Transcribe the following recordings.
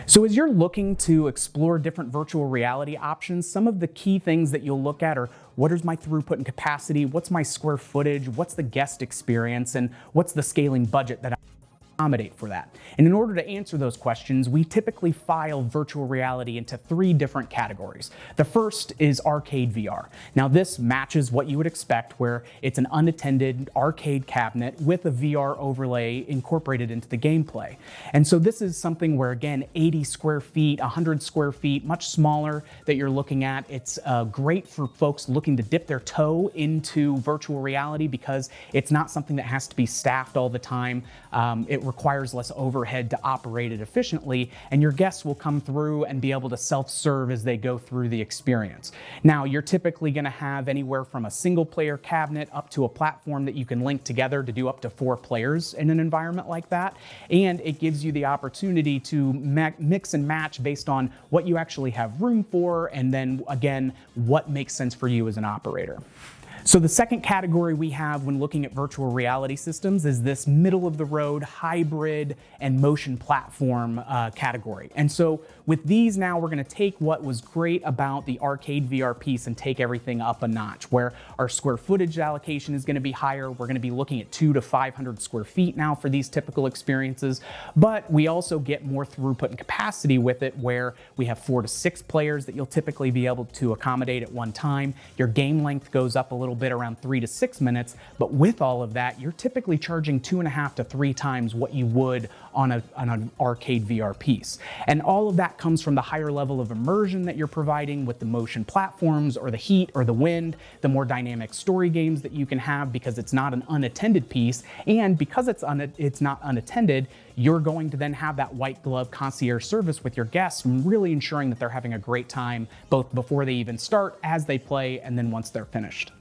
So as you're looking to explore different virtual reality options, some of the key things that you'll look at are what is my throughput and capacity, what's my square footage, what's the guest experience, and what's the scaling budget that I accommodate for that. And in order to answer those questions, we typically file virtual reality into 3 different categories. The first is arcade VR. Now this matches what you would expect, where it's an unattended arcade cabinet with a VR overlay incorporated into the gameplay. And so this is something where, again, 80 square feet, 100 square feet, much smaller that you're looking at. It's great for folks looking to dip their toe into virtual reality because it's not something that has to be staffed all the time. It requires less overhead to operate it efficiently, and your guests will come through and be able to self-serve as they go through the experience. Now, you're typically going to have anywhere from a single-player cabinet up to a platform that you can link together to do up to 4 players in an environment like that, and it gives you the opportunity to mix and match based on what you actually have room for, and then, again, what makes sense for you as an operator. So the second category we have when looking at virtual reality systems is this middle-of-the-road hybrid and motion platform category. And so with these now, we're going to take what was great about the arcade VR piece and take everything up a notch, where our square footage allocation is going to be higher. We're going to be looking at 200 to 500 square feet now for these typical experiences, but we also get more throughput and capacity with it, where we have 4 to 6 players that you'll typically be able to accommodate at one time. Your game length goes up a little bit, around 3 to 6 minutes, but with all of that, you're typically charging 2.5 to 3 times what you would on an arcade VR piece. And all of that comes from the higher level of immersion that you're providing with the motion platforms or the heat or the wind, the more dynamic story games that you can have because it's not an unattended piece, and because it's not unattended, you're going to then have that white glove concierge service with your guests, really ensuring that they're having a great time both before they even start, as they play, and then once they're finished.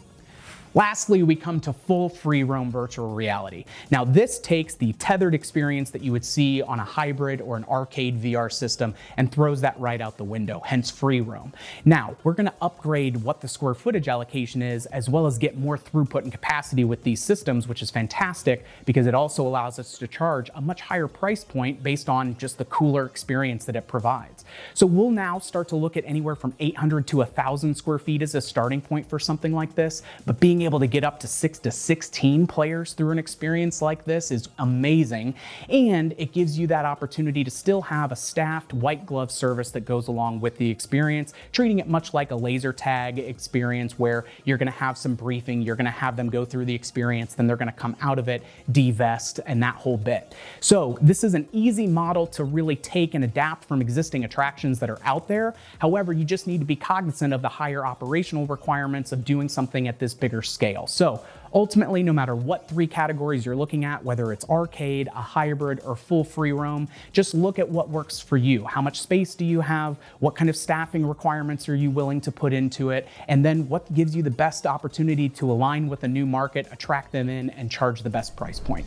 Lastly, we come to full free roam virtual reality. Now this takes the tethered experience that you would see on a hybrid or an arcade VR system and throws that right out the window, hence free roam. Now we're going to upgrade what the square footage allocation is, as well as get more throughput and capacity with these systems, which is fantastic because it also allows us to charge a much higher price point based on just the cooler experience that it provides. So we'll now start to look at anywhere from 800 to 1,000 square feet as a starting point for something like this, but being able to get up to 6 to 16 players through an experience like this is amazing, and it gives you that opportunity to still have a staffed white glove service that goes along with the experience, treating it much like a laser tag experience where you're going to have some briefing, you're going to have them go through the experience, then they're going to come out of it, de-vest, and that whole bit. So this is an easy model to really take and adapt from existing attractions that are out there. However, you just need to be cognizant of the higher operational requirements of doing something at this bigger scale. So ultimately, no matter what 3 categories you're looking at, whether it's arcade, a hybrid, or full free roam, just look at what works for you. How much space do you have? What kind of staffing requirements are you willing to put into it? And then what gives you the best opportunity to align with a new market, attract them in, and charge the best price point?